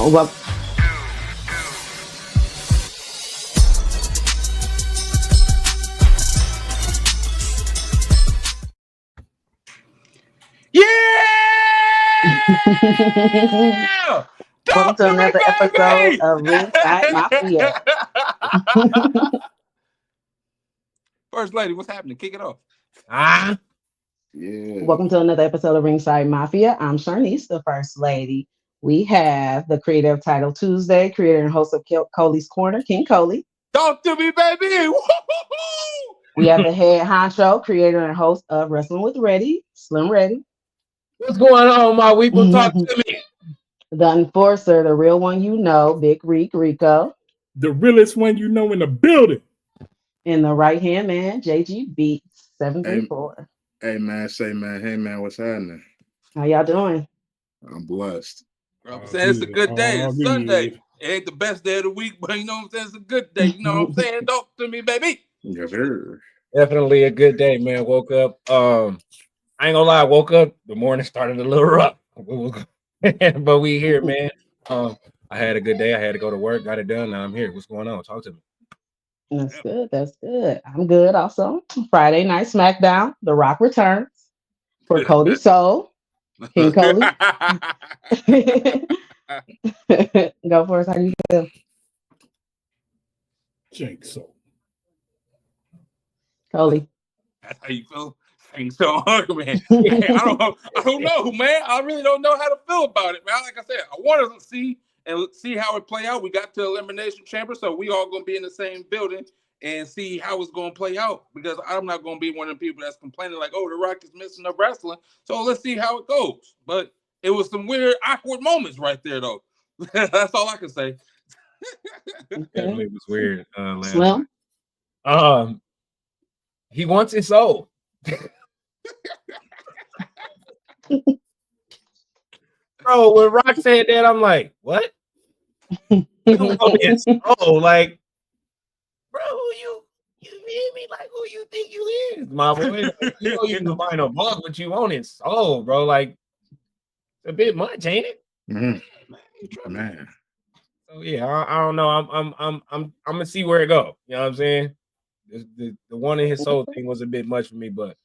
Well, Yeah! welcome Talk to to me, another episode baby! of Ringside Mafia. First lady, what's happening? Kick it off. Yeah. Welcome to another episode of Ringside Mafia. I'm Sharnice, the First Lady. We have the creator of Title Tuesday, creator and host of Coley's Corner, King Coley. Talk to me, baby! Woo-hoo-hoo! We have the head honcho, creator and host of Wrestling with Reddy, Slim Reddy. What's going on, my people? Talk to me. The enforcer, the real one you know, Big Rico. The realest one you know in the building. And the right hand man, JG Beats 734. Hey man, say man, hey man, what's happening? How y'all doing? I'm blessed. I'm saying it's a good day. It's Sunday. It ain't the best day of the week, but you know what I'm saying? It's a good day. You know what I'm saying? Talk to me, baby. Yes, sir. Definitely a good day, man. Woke up. I ain't gonna lie, I woke up. The morning started a little rough. But we here, man. I had a good day. I had to go to work, got it done. Now I'm here. What's going on? Talk to me. That's good. That's good. I'm good also. Friday night SmackDown. The Rock returns for Cody Soul. King Cody. Go for us. How do you feel? Jake Soul. Cody. That's how you feel? Thanks so much, man. I don't know, man. I really don't know how to feel about it, man. Like I said, I want to see how it play out. We got to Elimination Chamber, so we all gonna be in the same building and see how it's gonna play out. Because I'm not gonna be one of the people that's complaining like, "Oh, The Rock is missing the wrestling." So let's see how it goes. But it was some weird, awkward moments right there, though. That's all I can say. Okay. Definitely was weird. Last Slim. night. He wants his soul. Bro, when Rock said that, I'm like, what? You want his soul? Like, bro, you mean me? Like, who you think you is, my boy? Like, you know you can find a bug, but you want his soul, bro. Like, it's a bit much, ain't it? Mm-hmm. Man. So yeah, I don't know. I'm gonna see where it go. You know what I'm saying? The one in his soul thing was a bit much for me, but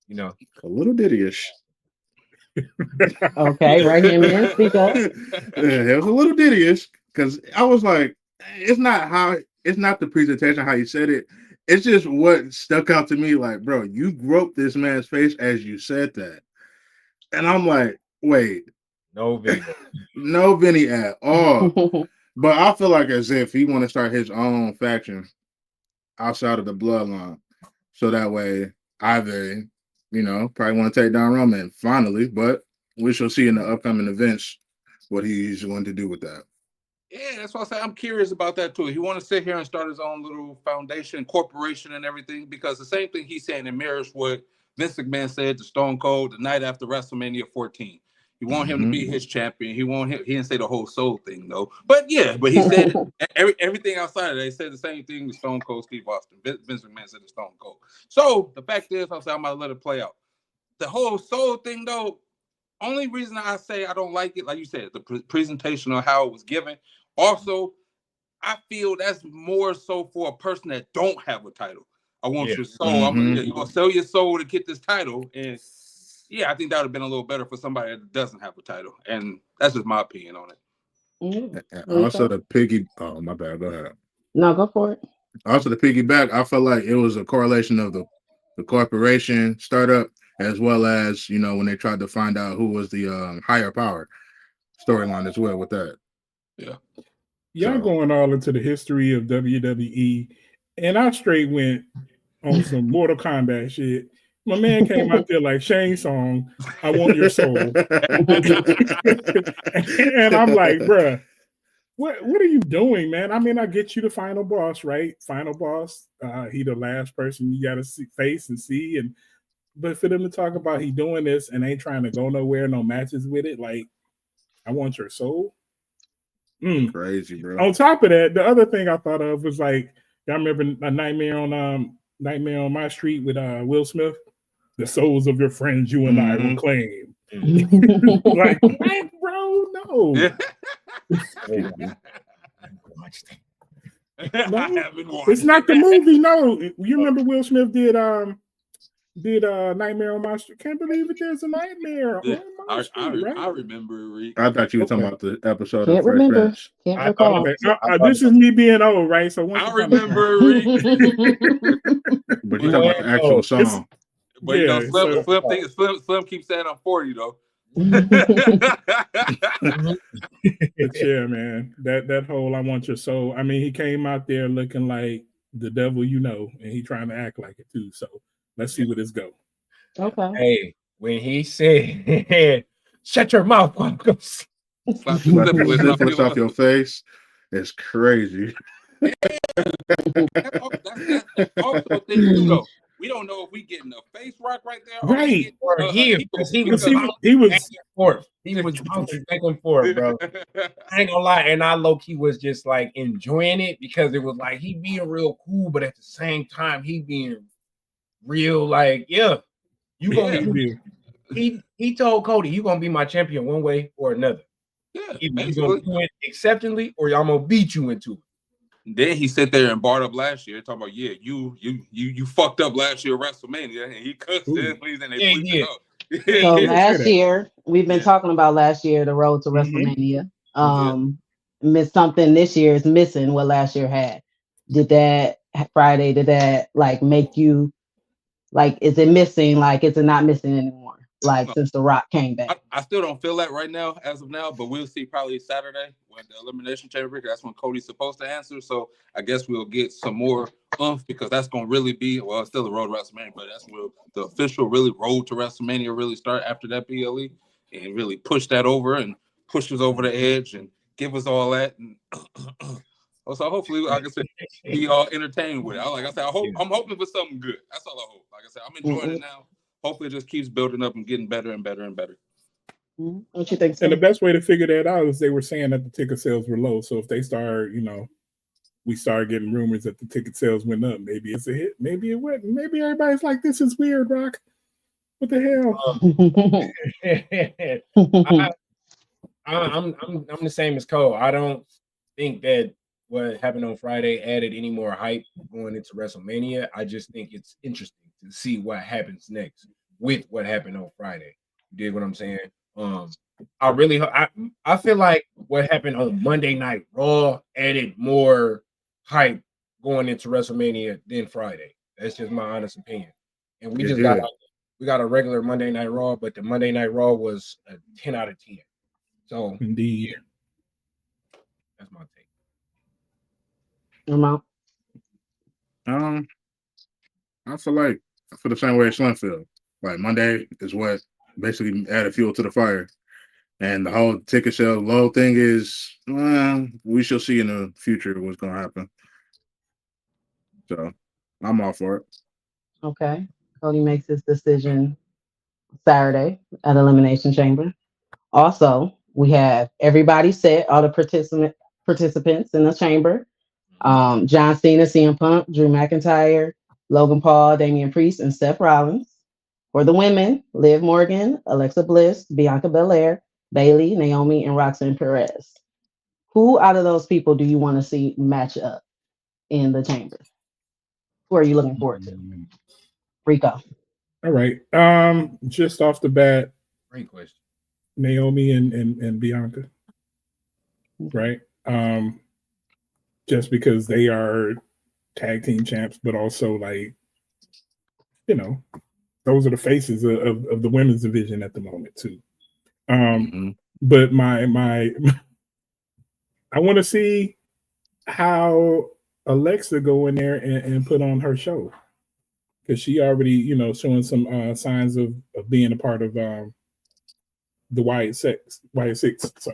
you know, A little ditty-ish. Okay, right here, man. Speak up. It was a little ditty-ish because I was like, it's not the presentation how you said it. It's just what stuck out to me. Like, bro, you groped this man's face as you said that, and I'm like, wait, no Vinny. no Vinny at all. But I feel like as if he want to start his own faction outside of the bloodline, so that way either probably want to take down Roman finally, but we shall see in the upcoming events what he's going to do with that. Yeah, that's why I say I'm curious about that too. He want to sit here and start his own little foundation, corporation, and everything, because the same thing he's saying it mirrors what Vince McMahon said to Stone Cold the night after WrestleMania 14. He want him to be his champion. He didn't say the whole soul thing though, but he said everything outside of that. He said the same thing to Stone Cold Steve Austin. Vince McMahon said to Stone Cold. So the fact is, I'm gonna let it play out. The whole soul thing though. Only reason I say I don't like it, like you said, the presentation of how it was given. Also, I feel that's more so for a person that don't have a title. I want your soul. You're gonna sell your soul to get this title, and I think that would have been a little better for somebody that doesn't have a title, and that's just my opinion on it. Also, the piggy. Oh, my bad. Go ahead. No, go for it. Also, the piggyback. I felt like it was a correlation of the corporation startup, as well as when they tried to find out who was the higher power storyline as well with that. Yeah. Y'all going all into the history of WWE, and I straight went on some Mortal Kombat shit. My man came out there like Shane's song, "I Want Your Soul," and I'm like, bruh, what are you doing, man? I mean, I get you the final boss, right? Final boss, he the last person you gotta face and see, but for them to talk about he doing this and ain't trying to go nowhere, no matches with it, like, I want your soul. Crazy, bro. On top of that, the other thing I thought of was like, y'all remember a Nightmare on My Street with Will Smith? The souls of your friends you and I will claim. Like, bro, no. Watched it. No, I haven't watched it's not the it. movie. No, you remember Will Smith did Nightmare on My Street? Can't believe it. There's a nightmare Yeah, on my street, right? I remember it, Reek. I thought you were talking Okay. about the episode of Can't Fresh remember. Prince. Can't I thought recall. Okay. I thought This is me being old, right? So once I upon a time, remember it, Reek. But You you talking about ain't the actual old. song. But you know, yeah. So Slim keeps saying I'm 40 though. but yeah, man, that whole "I want your soul." I mean, he came out there looking like the devil, and he trying to act like it too. So let's see where this go. Okay. Hey, when he said, "Shut your mouth," Slap Slap the the syphilis off syphilis off your. your face. It's crazy. That's also a thing too, though. We don't know if we getting a face rock right there or we Right. getting or a here, heel, because he Because was he bouncing back was and forth. He was bouncing back and forth, bro. I ain't gonna lie, and I low key was just like enjoying it because it was like he being real cool, but at the same time he being real like, yeah, you gonna Yeah. he told Cody, you gonna be my champion one way or another. Yeah, Either you basically. gonna do it acceptingly or I'm gonna beat you into it. Then he sit there and barred up last year, talking about you fucked up last year at WrestleMania, and he cussed in when he's in there Yeah, he bleeping did. out. Yeah, So he did. last year, we've been Yeah. talking about last year, the road to WrestleMania. Miss something this year is missing what last year had. Did that Friday, did that like make you like, is it missing? Like, is it not missing anymore? Like, No, since The Rock came back. I still don't feel that right now, as of now, but we'll see probably Saturday when the Elimination Chamber, because that's when Cody's supposed to answer. So I guess we'll get some more because that's going to really be, well, it's still the road to WrestleMania, but that's where the official really road to WrestleMania really start after that PLE and really push that over and push us over the edge and give us all that. And so hopefully, like I said, be all entertained with it. Like I said, I'm hoping for something good. That's all I hope. Like I said, I'm enjoying it now. Hopefully, it just keeps building up and getting better and better and better. What you think? And the Sam? best way to figure that out is they were saying that the ticket sales were low. So if they start, we started getting rumors that the ticket sales went up. Maybe it's a hit. Maybe it wasn't. Maybe everybody's like, "This is weird, Rock. What the hell?" I'm the same as Cole. I don't think that what happened on Friday added any more hype going into WrestleMania. I just think it's interesting to see what happens next with what happened on Friday. You dig what I'm saying? I feel like what happened on Monday Night Raw added more hype going into WrestleMania than Friday. That's just my honest opinion. And we just got a regular Monday Night Raw, but the Monday Night Raw was a 10 out of 10. So Indeed. that's my take. I feel like the same way Slim feel. Like Monday is what basically added fuel to the fire. And the whole ticket sale low thing is, we shall see in the future what's going to happen. So I'm all for it. Okay. Cody makes his decision Saturday at Elimination Chamber. Also, we have everybody set, all the participants in the chamber. John Cena, CM Punk, Drew McIntyre, Logan Paul, Damian Priest, and Seth Rollins. For the women, Liv Morgan, Alexa Bliss, Bianca Belair, Bailey, Naomi, and Roxanne Perez. Who out of those people do you want to see match up in the chamber? Who are you looking forward to? Rico. All right. Just off the bat, Great question. Naomi and Bianca. Right. Just because they are tag team champs, but also like, those are the faces of the women's division at the moment too. But my I want to see how Alexa go in there and put on her show, because she already showing some signs of being a part of the Wyatt Six. So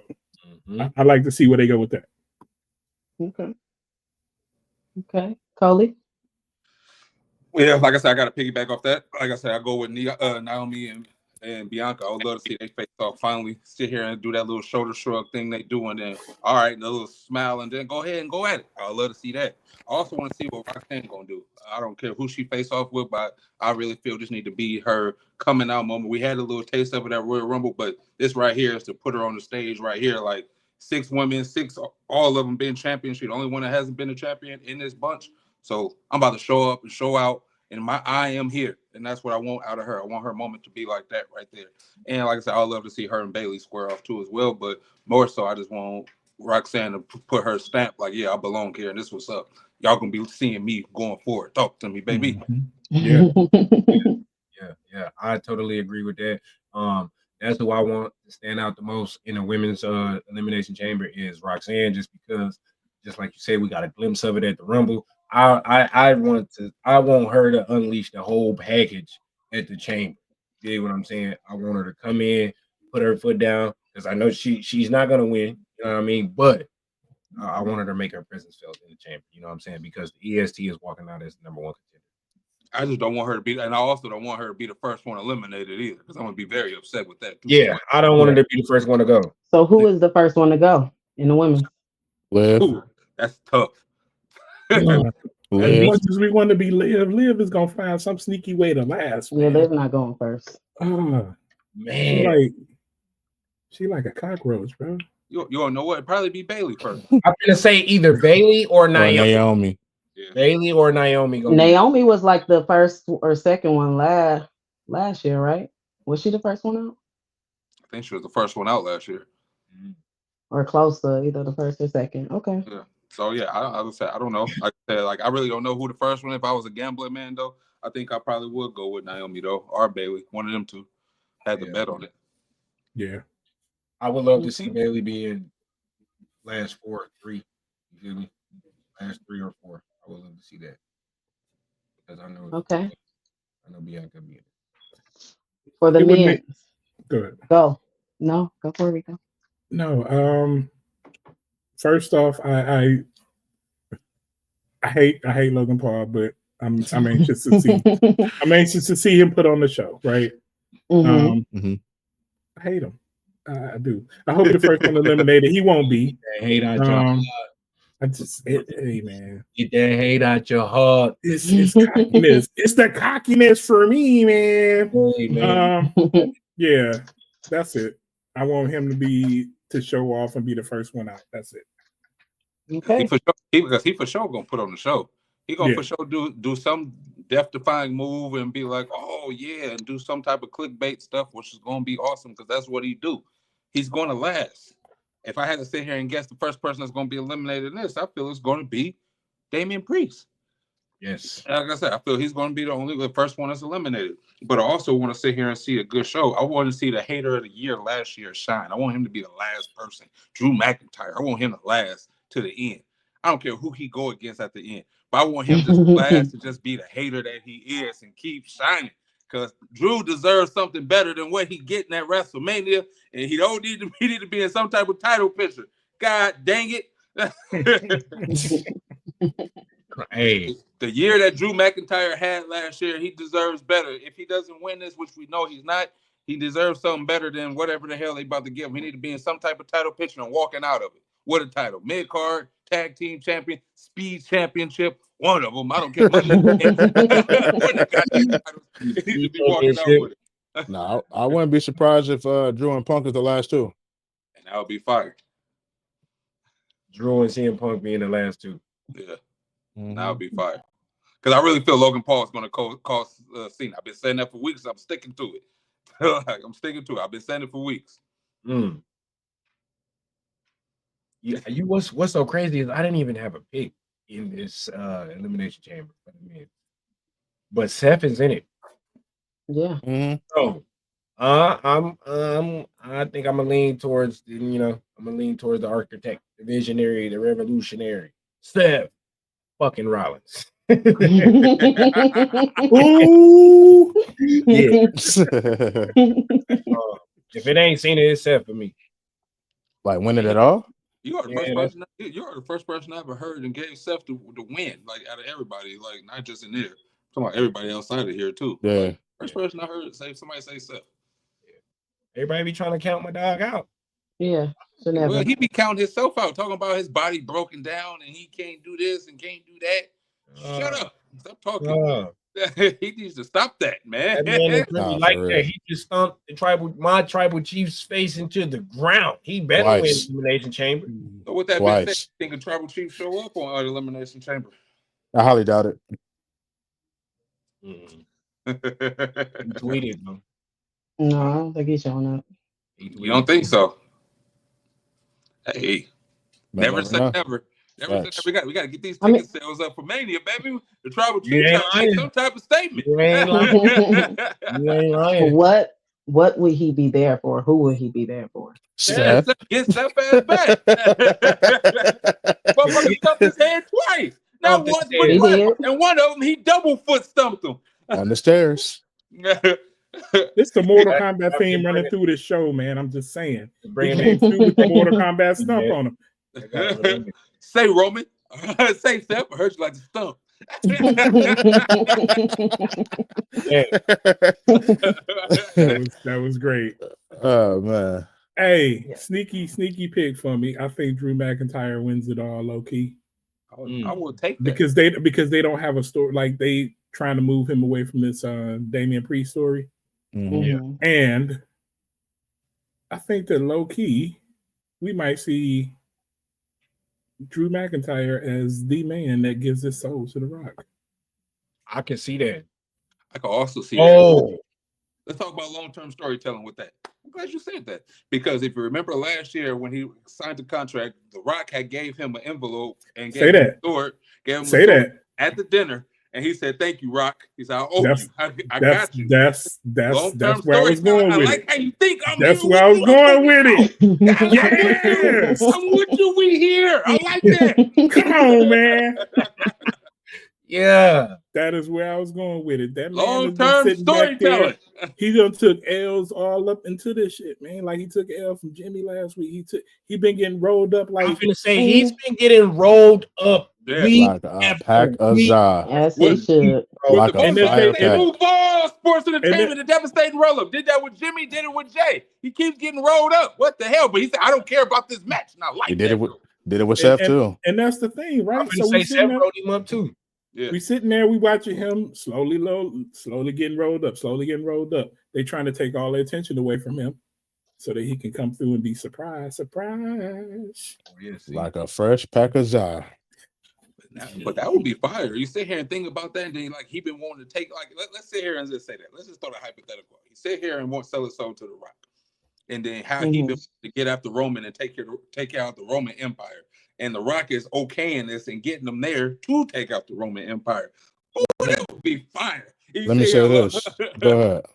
I like to see where they go with that. Okay. Coley. Yeah, like I said, I got to piggyback off that. Like I said, I go with Naomi and Bianca. I would love to see they face off finally, sit here and do that little shoulder shrug thing they do, and then all right, and a little smile, and then go ahead and go at it. I would love to see that. I also want to see what Roxanne gonna do. I don't care who she face off with, but I really feel this need to be her coming out moment. We had a little taste of it at Royal Rumble, but this right here is to put her on the stage right here, like 6 women, 6 all of them being champions. She's the only one that hasn't been a champion in this bunch. So I'm about to show up and show out, and I am here, and that's what I want out of her. I want her moment to be like that right there. And like I said, I'd love to see her and Bailey square off too as well. But more so, I just want Roxanne to put her stamp like, yeah, I belong here, and this what's up. Y'all gonna be seeing me going forward. Talk to me, baby. Yeah. Yeah. I totally agree with that. That's who I want to stand out the most in the women's elimination chamber is Roxanne, just because, just like you said, we got a glimpse of it at the Rumble. I want her to unleash the whole package at the chamber. You know what I'm saying? I want her to come in, put her foot down, because I know she's not gonna win. You know what I mean? But I want her to make her presence felt in the chamber. You know what I'm saying? Because the EST is walking out as the number 1 contender. I just don't want her to be, and I also don't want her to be the first one eliminated either, because I'm gonna be very upset with that too. Yeah, I don't want her to be the first one to go. So who is the first one to go in the women's? Liv. Ooh, that's tough. As Liv. much as we want to be Liv is gonna find some sneaky way to last. Yeah, Man. Liv's not going first. Man, She like a cockroach, bro. You don't know what? It'd probably be Bailey first. I'm gonna say either Bailey or Naomi. Naomi. Yeah. Bailey or Naomi. Naomi was like the first or second one last year, right? Was she the first one out? I think she was the first one out last year. Or close to either the first or second. Okay. Yeah. So yeah, I would say I don't know. Like I said, I really don't know who the first one. If I was a gambling man though, I think I probably would go with Naomi though, or Bailey. One of them two. Had to bet on it. Yeah. I would love to see Bailey be in last 4 or 3. You feel me? Last 3 or 4. I would love to see that. Because I know Bianca be in it. For the It would men. make- Good. Go. No, go for it, Rico. No. First off, I hate Logan Paul, but I'm anxious to see. I'm anxious to see him put on the show. Right. Mhm. I hate him. I do. I hope the first one eliminated. He won't be. That hate out your heart. Hey man, Get that hate out your heart. it's cockiness. It's the cockiness for me, man. Hey, man. Yeah, that's it. I want him to show off and be the first one out. That's it. Okay. Because he for sure gonna put on the show. He gonna for sure do some death-defying move and be like, oh yeah, and do some type of clickbait stuff, which is gonna be awesome because that's what he do. He's gonna last. If I had to sit here and guess the first person that's gonna be eliminated in this, I feel it's gonna be Damian Priest. Yes. Like I said, I feel he's going to be the first one that's eliminated. But I also want to sit here and see a good show. I want to see the hater of the year last year shine. I want him to be the last person. Drew McIntyre. I want him to last to the end. I don't care who he go against at the end. But I want him just last to just be the hater that he is and keep shining. Because Drew deserves something better than what he getting at WrestleMania. And he need to be in some type of title picture. God dang it. Hey, the year that Drew McIntyre had last year, he deserves better. If he doesn't win this, which we know he's not, he deserves something better than whatever the hell they about to give him. He need to be in some type of title picture and walking out of it. What a title. Mid-card, tag team champion, speed championship, one of them. I don't care. One of the goddamn titles. He needs to be walking out with it. No, I wouldn't be surprised if Drew and Punk is the last two. And that would be fire. Drew and CM Punk being the last two. Yeah. That would be fire. Because I really feel Logan Paul is going to cost Cena. I've been saying that for weeks. I'm sticking to it. I'm sticking to it. I've been saying it for weeks. Yeah, what's so crazy is I didn't even have a pick in this Elimination Chamber. But Seth is in it. Yeah. So I think I'm gonna lean towards the architect, the visionary, the revolutionary, Seth fucking Rollins. Ooh. Yeah. If it ain't Cena, it's Seth for me. Like winning it all? You are the first person I ever heard and gave Seth the win, like out of everybody, like not just in there. I'm talking about everybody outside of here too. Yeah. Like, first person I heard somebody say Seth. Everybody be trying to count my dog out. Yeah. Well, he be counting himself out, talking about his body broken down and he can't do this and can't do that. Shut up. Stop talking. He needs to stop that, man. That man is really Nah, like for that. real. He just stomped my tribal chief's face into the ground. He better win Twice. Elimination Chamber. So with that being said, Twice. think a tribal chief show up on Elimination Chamber? I highly doubt it. Mm. You He tweeted, bro. No, I don't think he's showing up. He tweeted. don't think so? Hey, But never say know. never. Never say Facts. never. We got to get these I mean- ticket sales up for Mania, baby. The tribal You chief ain't got to make lying. some type of statement. You ain't lying. You ain't lying. What would he be there for? Who would he be there for? Seth. Get Seth ass back. Motherfucker stumped his head twice. Not Stumped his once, head. but He twice. did. And one of them, he double foot stumped him. On the stairs. It's the Mortal Yeah, Kombat I'm theme just running bringing- through this show, man. I'm just saying. He Bringing came it. through with the Mortal Kombat stump Yeah. on him. I got it. Say, Roman. Say, Seth. I heard you like to stump. Yeah. That was great. Oh man. Hey, Yeah. sneaky pick for me. I think Drew McIntyre wins it all low key I will take that. because they don't have a story, like they trying to move him away from this Damian Priest story, Mhm. and I think that low key we might see Drew McIntyre as the man that gives his soul to The Rock. I can see that. I can also see that. Oh, Let's talk about long-term storytelling with that. I'm glad you said that. Because if you remember last year when he signed the contract, The Rock had gave him an envelope and Say gave him that. a sword, gave him a Say sword that. at the dinner. And he said, "Thank you, Rock." He said, "I owe That's- you. I That's got you." that's Long-term where I was storytelling. going I with like it. how you think. I'm That's here where I was with going with it. you. Yes. I'm with you. We here. I like that. Come on, man. yeah. That is where I was going with it. That man has been Long-term sitting back there. storytelling. He done took L's all up into this shit, man. Like he took L from Jimmy last week. He been getting rolled up I'm like gonna say he's been getting rolled up Yeah. week Like a after pack of week. za. Yes, he should. With Like the a And this fire they- they pack. move all sports entertainment, then- the devastating roll up. Did that with Jimmy, did it with Jay. He keeps getting rolled up. What the hell? But he said, I don't care about this match. And I like He did that. it with Seth too. and that's the thing, I'm right? gonna say Seth rolled him up too. Yeah. we sitting there, we watching him slowly getting rolled up. They trying to take all the attention away from him so that he can come through and be surprise. Oh, yeah, see. Like a fresh pack of za. But that would be fire. You sit here and think about that, and then like he been wanting to take let's sit here and just say that. Let's just throw the hypothetical. He sit here and won't sell his soul to The Rock, and then how he been to get after Roman and take out the Roman Empire, and The Rock is okaying this and getting them there to take out the Roman Empire. Oh, that would be fire. Let me say this. Go ahead.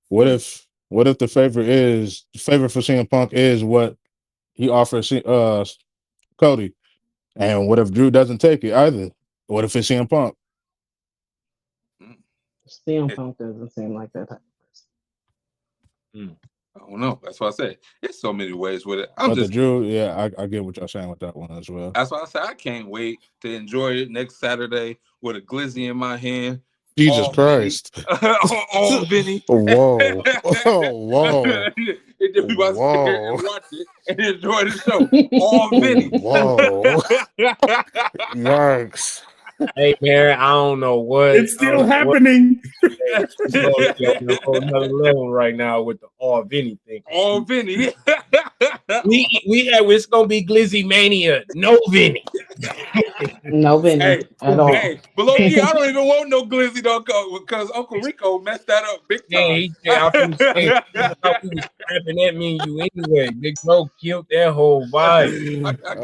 What if the favorite for CM Punk is what he offered Cody? And what if Drew doesn't take it either? What if it's CM Punk? CM Punk doesn't seem like that type of person. I don't know. That's what I said. There's so many ways with it. But the Drew, yeah, I get what y'all saying with that one as well. That's why I said I can't wait to enjoy it next Saturday with a glizzy in my hand. Jesus all Christ. all Vinny. Whoa. Oh, whoa. And then we about to sit here and watch it and enjoy the show. All Vinny. Whoa. Yikes. Hey man, I don't know what It's still happening. It's on a whole nother level right now with the all Vinny thing. All Vinny. It's gonna be Glizzy Mania. No Vinny. No Vinny at all. Hey, but low key, I don't even want no glizzy though, because Uncle Rico messed that up big time. I thought he was scrapping that menu anyway. Big Bro killed that whole vibe. I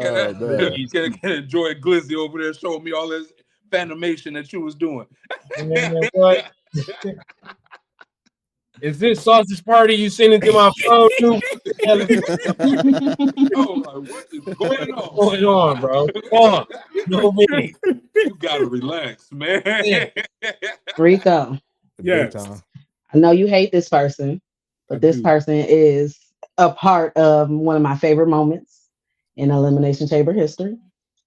can enjoy glizzy over there showing me all this fanimation that you was doing. And then, you know what? Is this sausage party you sending to my phone too? Oh, like, what is going on? What's going on, bro? Oh, no Vinny. You gotta relax, man. Rico, Yes. I know you hate this person, but this person is a part of one of my favorite moments in Elimination Chamber history.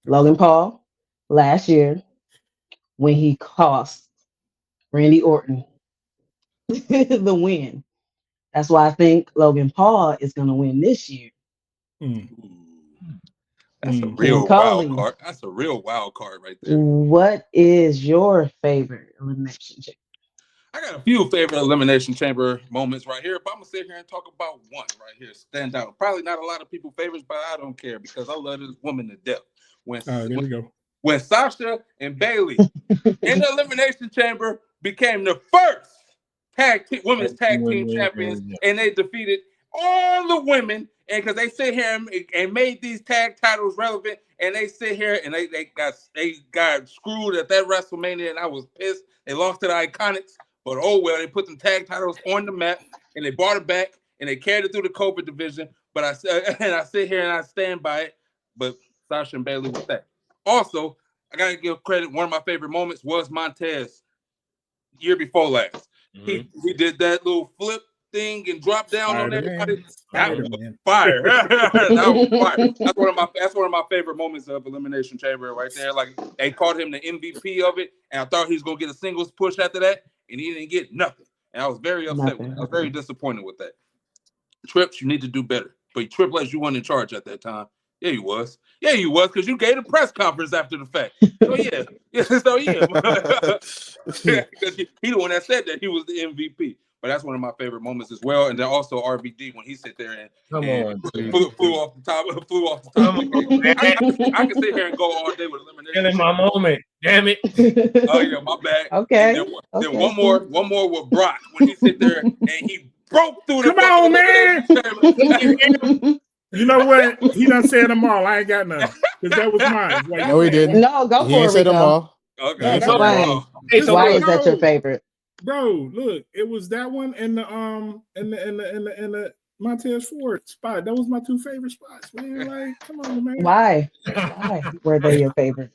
Logan Paul last year when he cost Randy Orton the win. That's why I think Logan Paul is going to win this year. That's a Mm. real King wild Cody. card. That's a real wild card right there. What is your favorite elimination chamber? I got a few favorite Elimination Chamber moments right here, but I'm gonna sit here and talk about one right here. Stand out. Probably not a lot of people favorites, but I don't care because I love this woman to death. When There we go. when Sasha and Bailey in the Elimination Chamber became the first women's tag team champions, and they defeated all the women, and because they sit here and made these tag titles relevant, and they sit here and they got screwed at that WrestleMania, and I was pissed. They lost to the Iconics, but oh well, they put the tag titles on the map, and they brought it back, and they carried it through the COVID division. But I sit here and I stand by it. But Sasha and Bailey with that. Also, I gotta give credit. One of my favorite moments was Montez year before last. He did that little flip thing and drop down on everybody. That was fire. That was fire. That's one of my favorite moments of Elimination Chamber right there. Like they called him the MVP of it, and I thought he was gonna get a singles push after that, and he didn't get nothing. And I was very upset with that. I was very disappointed with that. Trips, you need to do better. But Triple H, you weren't in charge at that time. Yeah, you was. Yeah, you was, because you gave a press conference after the fact. So yeah. So yeah. Because he the one that said that he was the MVP. But that's one of my favorite moments as well. And then also RVD when he sit there and flew off the top. I can sit here and go all day with elimination. Killing my moment. Damn it. Oh yeah, my bad. Okay. Then one more with Brock when he sit there and he broke through the. Come on, man. You know what? He done said them all. I ain't got none. Because that was mine. Like, No, he didn't. No, go He for ain't it, said them Rico. all. Okay. He said them all. So Why is that your favorite? Bro, look, it was that one and the Montez Ford spot. That was my two favorite spots, man. Like, come on, man. Why were they your favorite?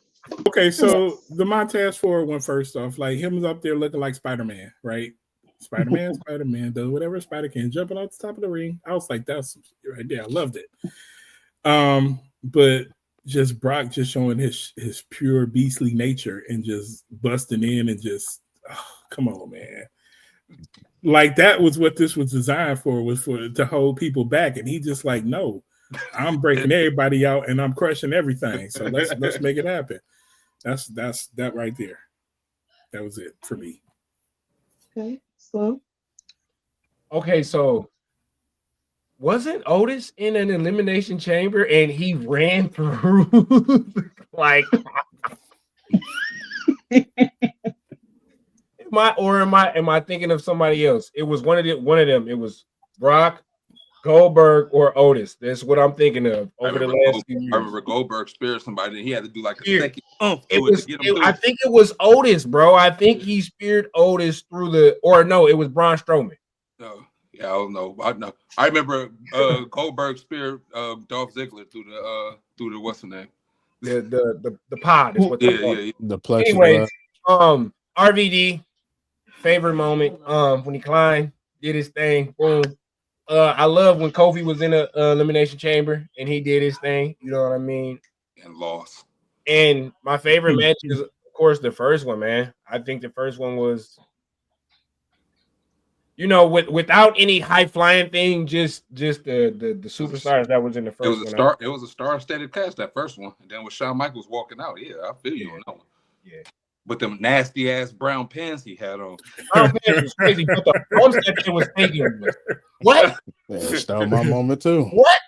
Okay, so the Montez Ford one first off, like him was up there looking like Spider-Man, right? Spider-Man does whatever Spider can, jumping off the top of the ring. I was like, that's right there. I loved it. But just Brock just showing his pure beastly nature and just busting in and just come on, man. Like that was what this was designed for, was for to hold people back. And he just like, no, I'm breaking everybody out and I'm crushing everything. So let's make it happen. That's that right there. That was it for me. Okay, so Okay, so wasn't Otis in an elimination chamber and he ran through like am I thinking of somebody else? It was one of them. It was Brock, Goldberg, or Otis. That's what I'm thinking of over the last few years. I remember Goldberg speared somebody and he had to do like a second I think it was Otis, bro. I think he speared Otis through it was Braun Strowman. No, yeah, I don't know. I remember Goldberg speared Dolph Ziggler through the what's the name? The pod is what they call it. The plexiglass. Anyways, RVD favorite moment when he climbed, did his thing, boom. I love when Kofi was in a elimination chamber and he did his thing. You know what I mean? And lost. And my favorite match is, of course, the first one, man. I think the first one was, without any high flying thing, just the superstars that was in the first one. It was a star-studded cast, that first one, and then with Shawn Michaels walking out, I feel you on that one. Yeah. With them nasty ass brown pants he had on. Brown pants was crazy, but the bumps that they was taking was what? Yeah, that was my moment too. What?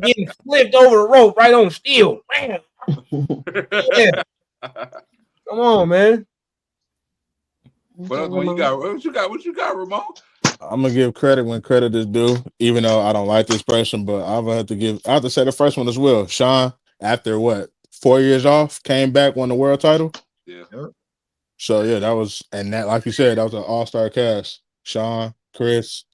Getting flipped over the rope right on steel. Man. Yeah. Come on, man. What you got, Ramon? I'm gonna give credit when credit is due, even though I don't like this person, but I have to say the first one as well. Sean, after 4 years off, came back, won the world title. Yeah. So yeah, that was, and that, like you said, that was an all-star cast. Sean, Chris,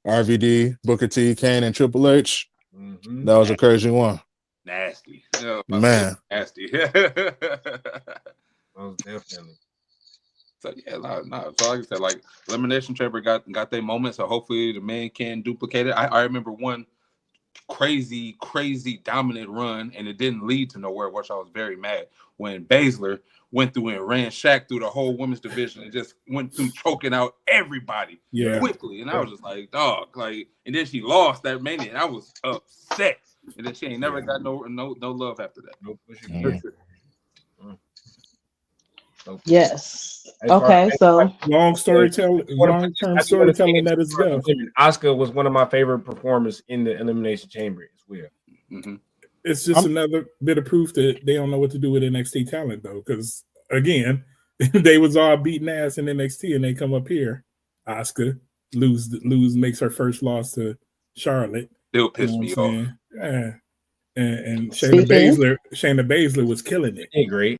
RVD, Booker T, Kane, and Triple H. Mm-hmm. That was a crazy one. Nasty. Man. Nasty. Most definitely. So yeah, no. So like I said, like Elimination Chamber got their moments, so hopefully the men can duplicate it. I remember one crazy dominant run, and it didn't lead to nowhere, which I was very mad when Baszler went through and ran Shaq through the whole women's division and just went through choking out everybody quickly. And I was just like, dog, like, and then she lost that Mania, and I was upset. and then she ain't never got no love after that. No pushing. Mhm. Yes. Okay, so long-term storytelling that is death. Oscar was one of my favorite performers in the Elimination Chamber as well. Mm-hmm. It's just another bit of proof that they don't know what to do with NXT talent, though. Because again, they was all beating ass in NXT, and they come up here. Oscar lose makes her first loss to Charlotte. Still pissed me off. Yeah. And Shayna Baszler was killing it. Hey, great.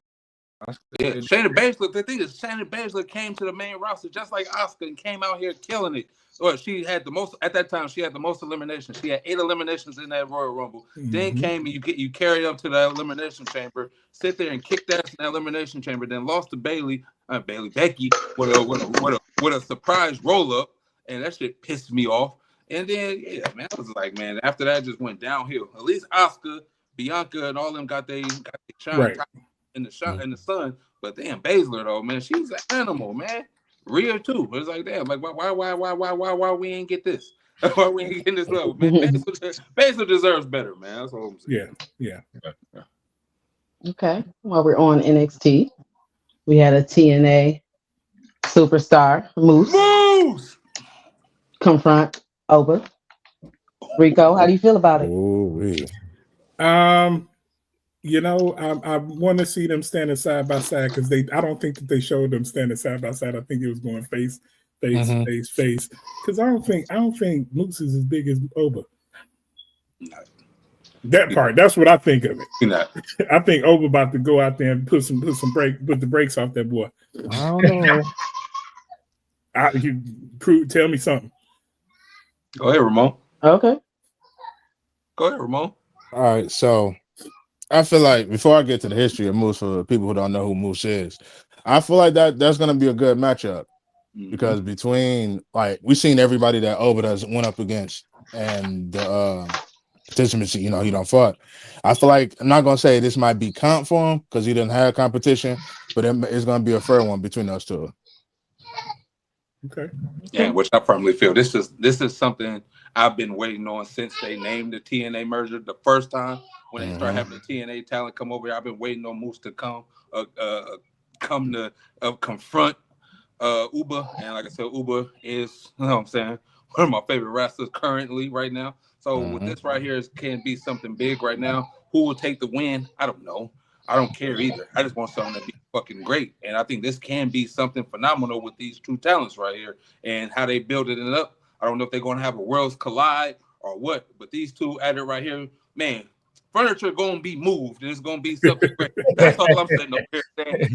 Yeah, Shayna Baszler. The thing is, Shayna Baszler came to the main roster just like Asuka and came out here killing it. Or she had the most at that time. She had the most eliminations. She had 8 eliminations in that Royal Rumble. Mm-hmm. Then came and you carry up to the Elimination Chamber, sit there and kick ass in the Elimination Chamber. Then lost to Becky with a surprise roll up, and that shit pissed me off. And then I was like, man, after that just went downhill. At least Asuka, Bianca, and all them got they shine. Right. In the sun, but damn Baszler though, man, she's an animal, man. Rhea too. It's like damn, like why we ain't get this? Why we ain't getting this level, man? Baszler deserves better, man. That's all I'm saying. Yeah. Okay. While we're on NXT, we had a TNA superstar Moose confront Oba. Rico, how do you feel about it? You know, I want to see them standing side by side because I don't think that they showed them standing side by side. I think it was going face. Because I don't think Moose is as big as Oba. That part, that's what I think of it. I think Oba about to go out there and put the brakes off that boy. I don't know. Tell me something. Go ahead, Ramon. Okay. Go ahead, Ramon. All right, so I feel like before I get to the history of Moose, for people who don't know who Moose is, I feel like that's going to be a good matchup because between we've seen everybody that Oba went up against and the participants, he don't fought. I feel like I'm not going to say this might be comp for him because he didn't have competition, but it's going to be a fair one between those two. Okay. Yeah, which I firmly feel this is something I've been waiting on since they named the TNA merger the first time when they start having the TNA talent come over here. I've been waiting on Moose to come to confront Uber, and like I said, Uber is what I'm saying, one of my favorite wrestlers currently right now. So with this right here, can be something big right now. Who will take the win? I don't know. I don't care either. I just want something to be fucking great. And I think this can be something phenomenal with these two talents right here and how they building it up. I don't know if they're going to have a worlds collide or what, but these two at it right here, man, furniture going to be moved and it's going to be something great. That's all I'm saying up here.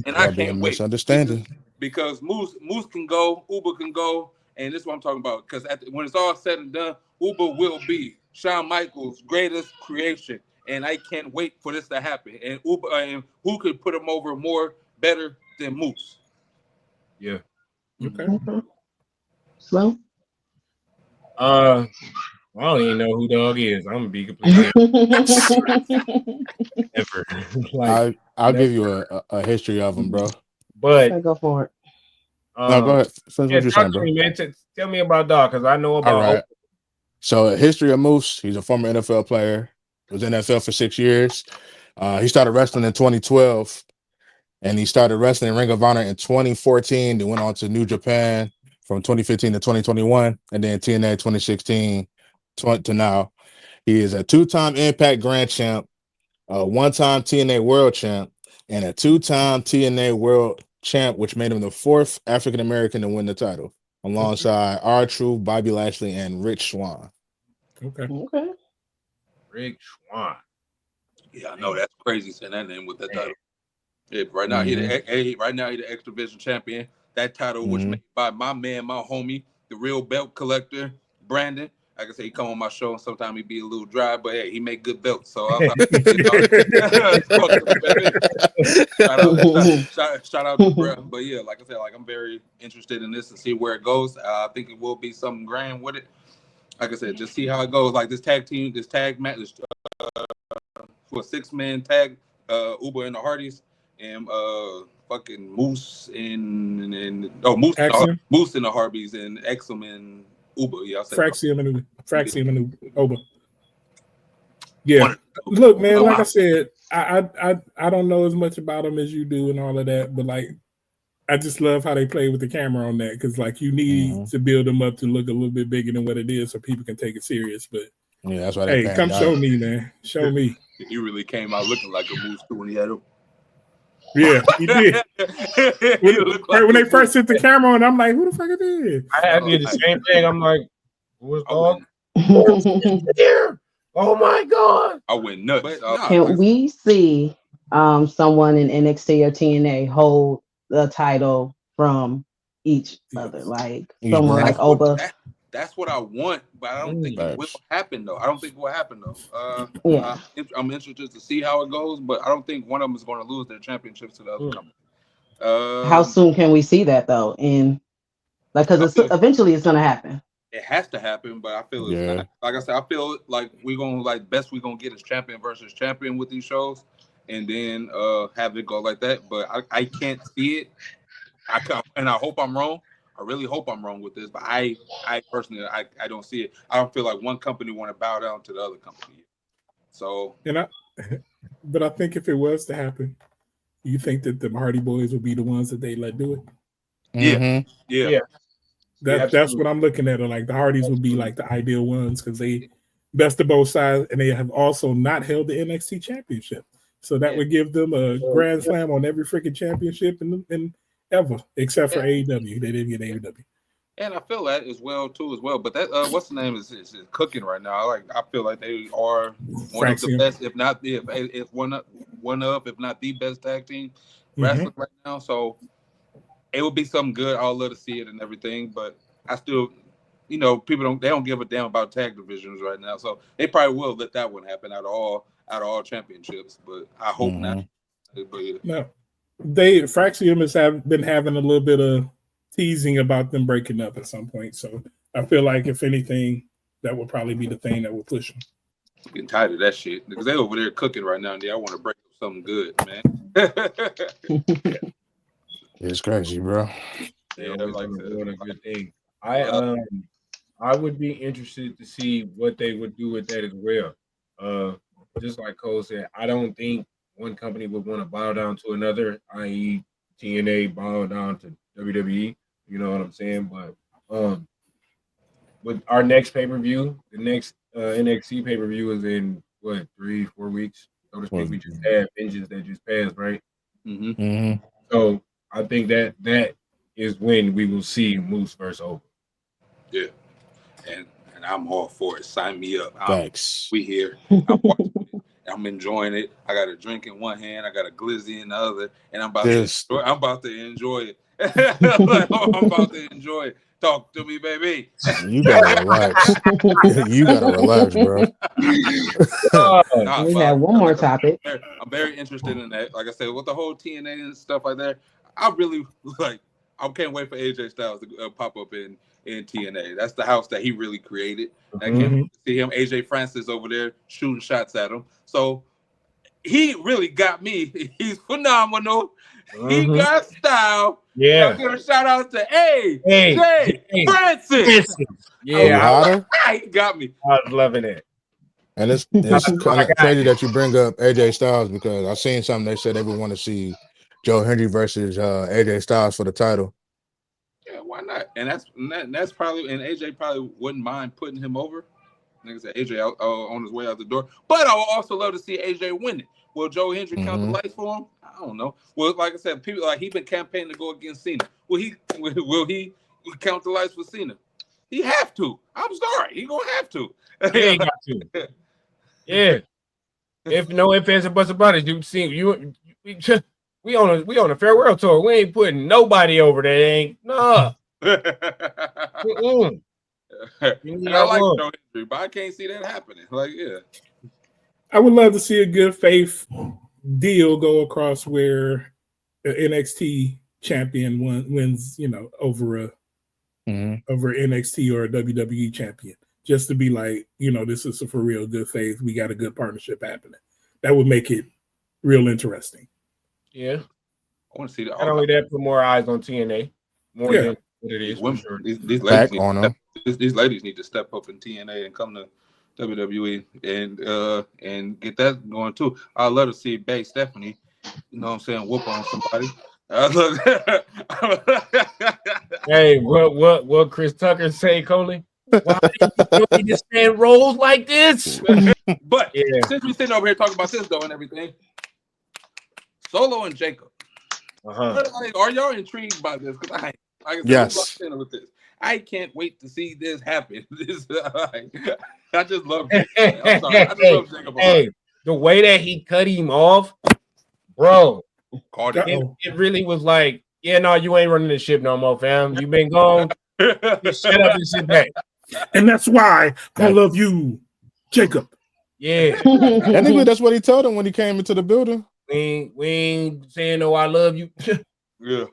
And I can't wait. Misunderstanding. Because Moose can go, Uber can go, and this is what I'm talking about. Because when it's all said and done, Uber will be Shawn Michaels' greatest creation. And I can't wait for this to happen. And Uber, and who could put him over better than Moose? Yeah. Okay. Slow. I don't even know who Dog is. I'm gonna be completely honest. I'll give you a history of him, bro. But go for it. No, go ahead. Finish what you're saying, bro. Man, tell me about Dog because I know about. All right. So, a history of Moose. He's a former NFL player. Was in NFL for 6 years. He started wrestling in 2012, and he started wrestling in Ring of Honor in 2014. Then went on to New Japan from 2015 to 2021, and then TNA 2016 to now. He is a 2-time Impact Grand Champ, a 1-time TNA World Champ, and a 2-time TNA World Champ, which made him the 4th African American to win the title, alongside R-Truth, Bobby Lashley, and Rich Swann. Okay. Rick Swann. Yeah, I know that's crazy saying that name with that title. Yeah, right now he the X Division champion. That title was made by my man, my homie, the real belt collector, Brandon. Like I say, he come on my show and sometimes he be a little dry, but hey, he make good belts. So shout out to Brad. But yeah, like I said, I'm very interested in this and see where it goes. I think it will be something grand with it. Like I said, just see how it goes. Like this tag match for a 6-man tag, Uber and the Hardys, and fucking Moose and Moose and the Hardys and Exum and Uber. Yeah, Fraxium and Uber. Oba. Yeah. Look, man, like I said, I don't know as much about them as you do and all of that, but like I just love how they play with the camera on that because like you need to build them up to look a little bit bigger than what it is so people can take it serious. But Yeah, that's why they hey, come show me, man. Show me. He really came out looking like a moose too when he had him. Yeah, he did. When they first hit the camera on, I'm like, who the fuck is this? I did the same thing. I'm like, what's dog? Oh my god! I went nuts. Can we see someone in NXT or TNA hold the title from each other? Like someone like Oba. That's what I want, but I don't think it will happen though. Yeah. I'm interested to see how it goes, but I don't think one of them is going to lose their championships to the other company. How soon can we see that though? In like, because eventually it's going to happen. It has to happen, but I feel it's not. Like I said, I feel like we're gonna best we're gonna get is champion versus champion with these shows, and then have it go like that. But I can't see it. And I hope I'm wrong. I really hope I'm wrong with this, but I personally I don't see it. I don't feel like one company want to bow down to the other company. So but I think if it was to happen, you think that the Hardy Boys would be the ones that they let do it? Yeah. That's what I'm looking at. Like the Hardys would be like the ideal ones because they best of both sides, and they have also not held the NXT championship. So that would give them a grand slam on every freaking championship in ever, except for AEW. They didn't get AEW. And I feel that as well. But that what's the name is cooking right now. I feel like they are one of the best, if not if one of if not the best tag team wrestling right now. So it would be something good. I'll love to see it and everything, but I still, people don't give a damn about tag divisions right now. So they probably will let that one happen out of all championships, but I hope not. But no, Fraxium has been having a little bit of teasing about them breaking up at some point. So I feel like if anything, that would probably be the thing that will push them. I'm getting tired of that shit because they're over there cooking right now, and I want to break up something good, man. It's crazy, bro. Yeah, like doing a good thing. I would be interested to see what they would do with that as well. Just like Cole said, I don't think one company would want to bow down to another, i.e., TNA bow down to WWE. You know what I'm saying? But with our next pay-per-view, the next NXT pay-per-view is in 3-4 weeks. So to speak, we just had Vengeance that just passed, right? So I think that is when we will see Moose versus Oba. Yeah, and I'm all for it. Sign me up. Thanks. We here. I'm watching it. I'm enjoying it. I got a drink in one hand. I got a glizzy in the other, and I'm about to enjoy it. I'm about to enjoy it. Talk to me, baby. You gotta relax. You gotta relax, bro. We have one more topic. I'm very interested in that. Like I said, with the whole TNA and stuff like that, I really I can't wait for AJ Styles to pop up in TNA. That's the house that he really created. I can't wait to see him. AJ Francis over there shooting shots at him. So he really got me. He's phenomenal. He got style. Yeah. Give a shout out to AJ Francis. Yeah, he got me. I was loving it. And it's kind of crazy that you bring up AJ Styles because I seen something they said they would want to see Joe Hendry versus AJ Styles for the title. Yeah, why not? And that's probably, and AJ probably wouldn't mind putting him over. Like I said, AJ out, on his way out the door. But I would also love to see AJ win it. Will Joe Hendry count the lights for him? I don't know. Well, like I said, people he been campaigning to go against Cena. Will he count the lights for Cena? He have to. I'm sorry, he gonna have to. He ain't got to. Yeah. If no ifs, ands, or buts about it, you see we on a farewell tour. We ain't putting nobody over there. Ain't no. And I like Joe Hendry, but I can't see that happening. I would love to see a good faith deal go across where the NXT champion wins, over NXT or a WWE champion, just to be like, this is for real good faith. We got a good partnership happening. That would make it real interesting. Yeah, I want to see that. Not only that, put more eyes on TNA, more than what it is. Women, for sure. These ladies need to step up in TNA and come to WWE and get that going too. I'd love to see Bay Stephanie, you know what I'm saying, whoop on somebody. Hey, what Chris Tucker say, Coley? Why you need to stand roles like this? But Yeah. since we're sitting over here talking about this though and everything, Solo and Jacob. Are y'all intrigued by this? Because like I said, Yes. we locked in with this. I can't wait to see this happen. I just love Jacob. I'm sorry. I just love Jacob a lot. Hey, the way that he cut him off, bro, Uh-oh. it really was like, yeah, no, you ain't running the ship no more, fam. You been gone. You shut up and sit back. And that's why I love you, Jacob. Yeah. Technically, that's what he told him when he came into the building. We ain't saying no, I love you. Yeah.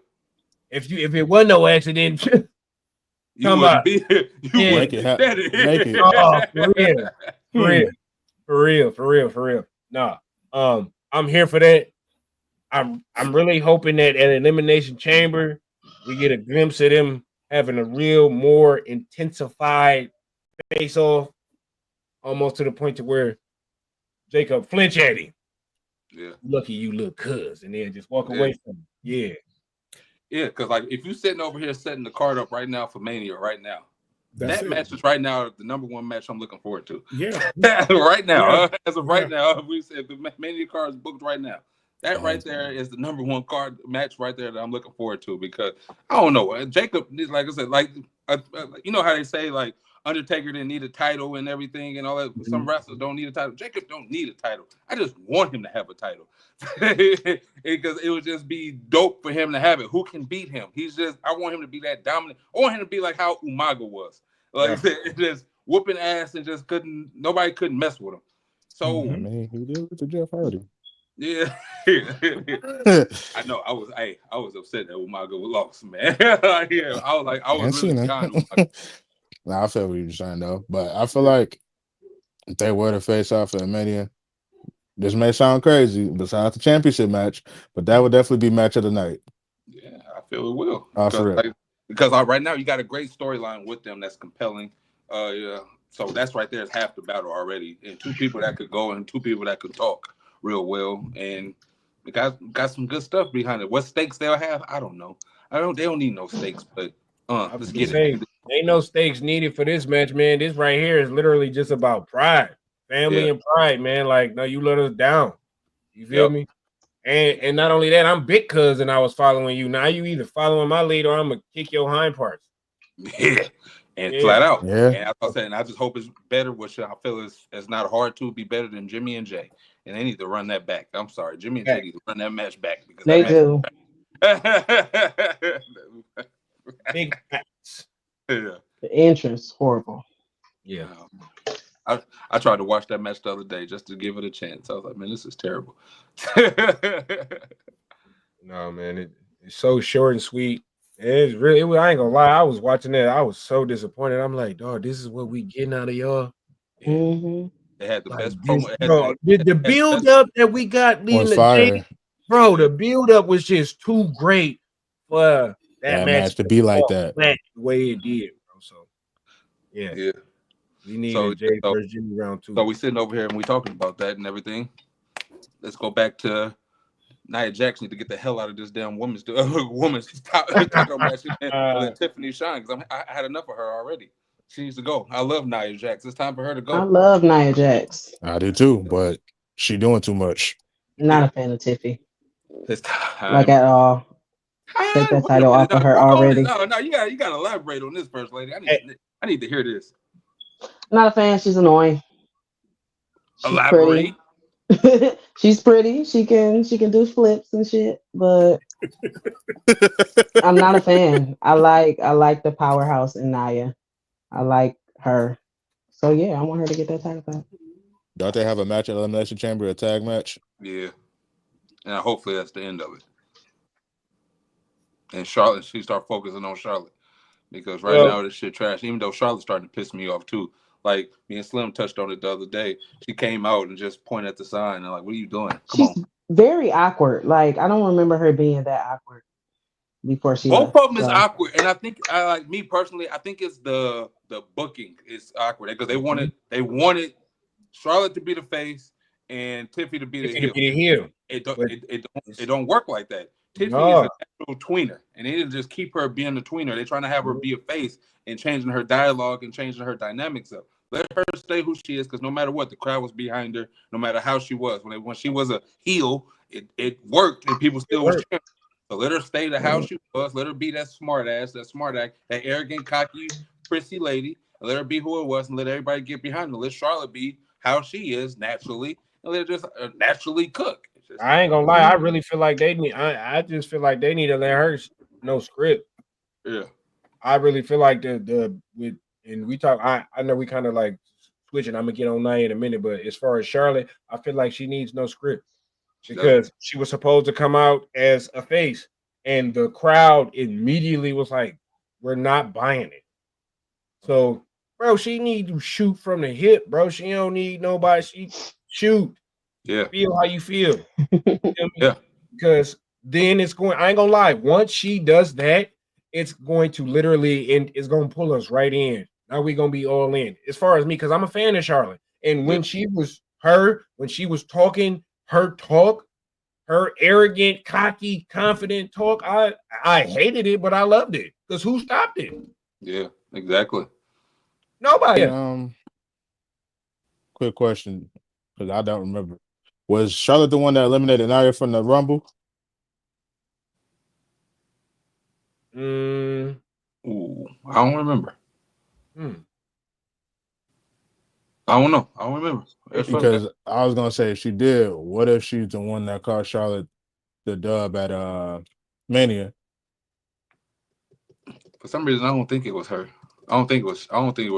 If it wasn't no accident, you wouldn't be here. You wouldn't Make be it steady. Make it. Oh, for real. Nah. I'm here for that. I'm really hoping that at Elimination Chamber we get a glimpse of them having a real more intensified face off, almost to the point to where Jacob flinch at him. Yeah. Lucky you little cuz, and then just walk away from him. Yeah. Yeah, because like if you sitting over here setting the card up right now for Mania right now, That's that it. match is right now the number one match I'm looking forward to. Yeah. Right now. Yeah. As of right now, we said the Mania card is booked right now. That right there is the number one card match right there that I'm looking forward to because I don't know. Jacob, like I said, you know how they say like Undertaker didn't need a title and everything and all that. Some wrestlers don't need a title. Jacob don't need a title. I just want him to have a title because it would just be dope for him to have it. Who can beat him? I want him to be that dominant. I want him to be like how Umaga was. Like just whooping ass and just nobody couldn't mess with him. So I mean, he did it to Jeff Hardy. Yeah. I know. I was upset that Umaga was lost, man. I was really behind Umaga. Nah, I feel what you're saying though, but I feel like if they were to face off at Mania, this may sound crazy besides the championship match, but that would definitely be match of the night. Yeah, I feel it will. Because right now you got a great storyline with them that's compelling. Yeah. So that's right there is half the battle already, and two people that could go and two people that could talk real well, and we got some good stuff behind it. What stakes they'll have, I don't know. They don't need no stakes, but let's get it. Ain't no stakes needed for this match, man. This right here is literally just about pride, family and pride, man. Like, no, you let us down. You feel me? And not only that, I'm big cousin. I was following you. Now you either following my lead or I'm gonna kick your hind parts. Yeah. And flat out. Yeah. And I said, I just hope it's better, which I feel is not hard to be better than Jimmy and Jay. And they need to run that back. I'm sorry. Jimmy and Jay need to run that match back because they do. Big facts. Yeah. The entrance, horrible. Yeah. I tried to watch that match the other day just to give it a chance. I was like, man, this is terrible. No, man, it's so short and sweet. It's really, I ain't gonna lie. I was watching that. I was so disappointed. I'm like, dog, this is what we getting out of y'all. Mm-hmm. They had the like best promo. Bro, the build up that we got leading the game, bro, the build up was just too great for that match to be like that. The way it did, bro. So, yeah. We need Jay versus Jimmy round 2. So we sitting over here and we talking about that and everything. Let's go back to Nia Jax need to get the hell out of this damn woman's title match and let Tiffany shine because I had enough of her already. She needs to go. I love Nia Jax. It's time for her to go. I love Nia Jax. I do too, but she doing too much. Not a fan of Tiffy. It's time. Like at all. Take that title off of her already. No, you gotta elaborate on this first, lady. I need to hear this. Not a fan. She's annoying. She's elaborate. Pretty. She's pretty. She can do flips and shit, but I'm not a fan. I like the powerhouse in Nia. I like her. So yeah, I want her to get that title back. Don't they have a match at Elimination Chamber, a tag match? Yeah. And hopefully that's the end of it. And Charlotte, she start focusing on Charlotte. Because now this shit trash. Even though Charlotte's starting to piss me off too. Like me and Slim touched on it the other day. She came out and just pointed at the sign and like, what are you doing? Come on. Very awkward. Like I don't remember her being that awkward. before she Both left. of them is So, awkward, and I think I like me personally. I think it's the booking is awkward because they wanted Charlotte to be the face and Tiffy to be the If you heel. to be the heel, but It don't work like that. Tiffany is no, a natural tweener, and they didn't just keep her being the tweener. They're trying to have her be a face and changing her dialogue and changing her dynamics up. Let her stay who she is, because no matter what, the crowd was behind her. No matter how she was, when she was a heel, it worked, and people still was cheering. So let her stay the how she was. Let her be that smart ass, that arrogant, cocky, prissy lady. And let her be who it was, and let everybody get behind her. Let Charlotte be how she is naturally, and let her just naturally cook. I ain't gonna lie. I really feel like they need. I just feel like they need to let her no script. Yeah. I really feel like the with and we talk. I know we kind of like switching. I'm gonna get on Nia in a minute, but as far as Charlotte, I feel like she needs no script because she was supposed to come out as a face, and the crowd immediately was like, "We're not buying it." So, bro, she need to shoot from the hip, bro. She don't need nobody. She shoot. Yeah. Feel how you feel. Yeah. Because then it's going. I ain't gonna lie. Once she does that, it's going to literally and it's gonna pull us right in. Now we gonna be all in. As far as me, because I'm a fan of Charlotte. And when she was talking, her talk, her arrogant, cocky, confident talk, I hated it, but I loved it. Because who stopped it? Yeah, exactly. Nobody. Quick question, because I don't remember. Was Charlotte the one that eliminated Nia from the Rumble? Ooh, I don't remember. I don't know. I don't remember. Because I was gonna say if she did, what if she's the one that cost Charlotte the dub at Mania? For some reason, I don't think it was her. I don't think it was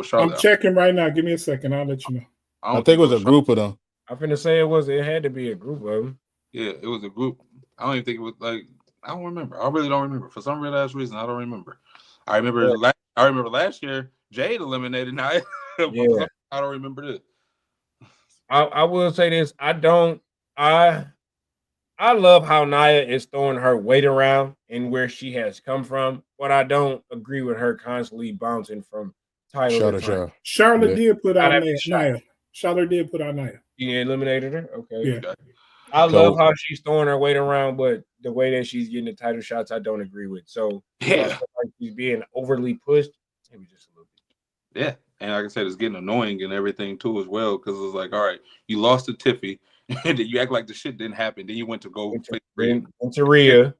Charlotte. I'm checking right now. Give me a second. I'll let you know. I think it was a group of them. I'm finna say it had to be a group of them. Yeah, it was a group. I don't even think it was like I don't remember. I really don't remember. For some real ass reason, I don't remember. I remember last year Jade eliminated Nia. Yeah. I don't remember this. I will say this. I love how Nia is throwing her weight around and where she has come from, but I don't agree with her constantly bouncing from title to title. Charlotte did put out Nia. Charlotte did put out Nia. You eliminated her? Okay. Yeah. I love how she's throwing her weight around, but the way that she's getting the title shots, I don't agree with. So I feel like she's being overly pushed, maybe just a little bit. Yeah. And like I said, it's getting annoying and everything too as well, because it's like, all right, you lost to Tiffy, and then you act like the shit didn't happen. Then you went to go into Rhea.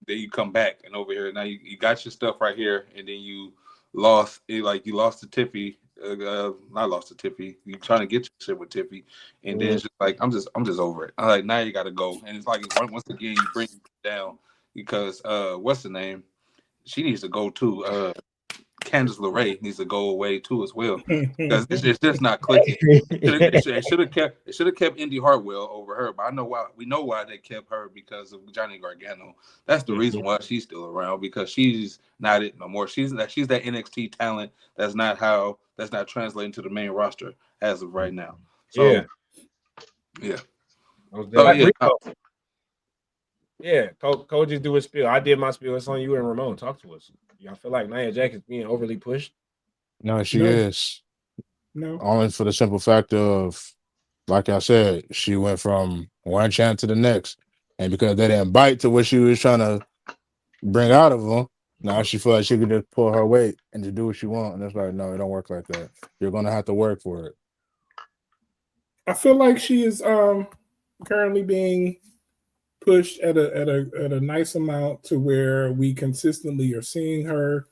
Then you come back and over here now you got your stuff right here, and then you lost to Tiffy. Not lost to Tiffy. You trying to get your shit with Tiffy, and then it's just like I'm just over it. I'm like, now you got to go, and it's like once again you bring it down because what's the name? She needs to go too. Candice LeRae needs to go away too as well, because it's just not clicking. It should have kept Indy Hartwell over her, but I know why. We know why they kept her, because of Johnny Gargano. That's the reason why she's still around, because she's not it no more. She's that NXT talent. That's not translating to the main roster as of right now. So yeah. Cole just do his spiel. I did my spiel. It's on you and Ramon. Talk to us. Y'all feel like Nia Jax is being overly pushed? No, she is. No. Only for the simple fact of, like I said, she went from one champ to the next. And because they didn't bite to what she was trying to bring out of them, now she feels like she could just pull her weight and just do what she wants. And it's like, no, it don't work like that. You're going to have to work for it. I feel like she is currently being pushed at a nice amount to where we consistently are seeing her,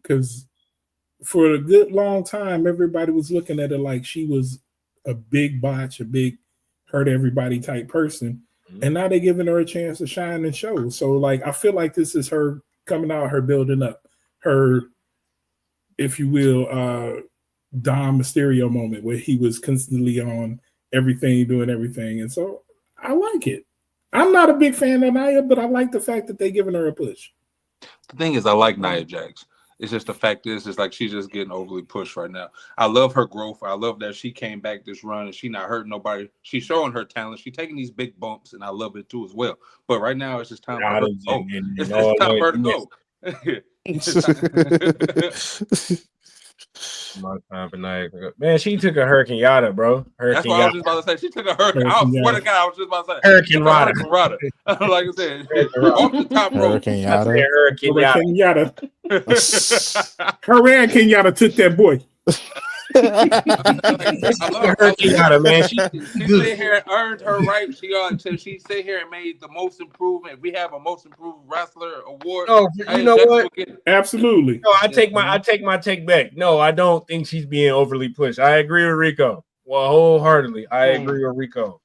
because for a good long time everybody was looking at her like she was a big botch, a big hurt everybody type person, and now they're giving her a chance to shine and show. So like I feel like this is her coming out, her building up, her, if you will, Dom Mysterio moment where he was constantly on everything, doing everything, and so I like it. I'm not a big fan of Nia, but I like the fact that they're giving her a push. The thing is, I like Nia Jax. It's just the fact is, it's like she's just getting overly pushed right now. I love her growth. I love that she came back this run and she not hurting nobody. She's showing her talent. She's taking these big bumps, and I love it too as well. But right now, it's just time for her to go. It's time for her to go. My time for night. Man, she took a Hurricane Yada, bro. That's what I was just about to say. She took a hurricane. I swear to God, I was just about to say Hurricane Rada. Like I said, off the top rope. Hurricane Yada. Hurricane Yada. Hurricane Yada took that boy. I love Hurricane Yada, man. She sit here and earned her right. She sit here and made the most improvement. We have a most improved wrestler award. No, you know what? Absolutely. No, I take my take back. No, I don't think she's being overly pushed. I agree with Rico. Well, wholeheartedly, I agree with Rico.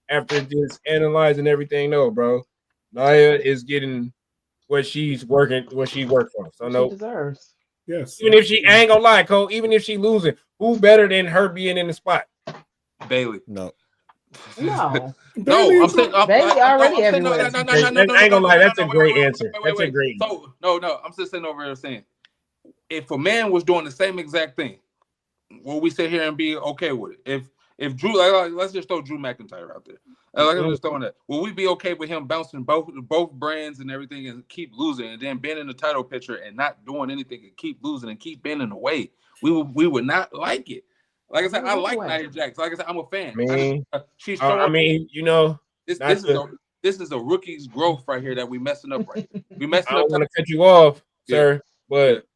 After just analyzing everything, no, bro. Nia is getting what she worked for. So no, she deserves. Yes. Even if I ain't gonna lie, Cole, even if she losing, who better than her being in the spot? Bailey. No. No, I'm saying Bailey already everywhere. I ain't gonna lie, that's a great answer. That's a great. So no, I'm just sitting over here saying, if a man was doing the same exact thing, will we sit here and be okay with it? If Drew, let's just throw Drew McIntyre out there. I'm just throwing that. Will we be okay with him bouncing both brands and everything and keep losing, and then being in the title picture and not doing anything and keep losing and keep bending away? We would not like it. Like I said, I like Nia Jax. Like I said, I'm a fan. She's showing. I mean, you know, this is a rookie's growth right here that we messing up right here. We messing I up. don't want to cut you off, sir, but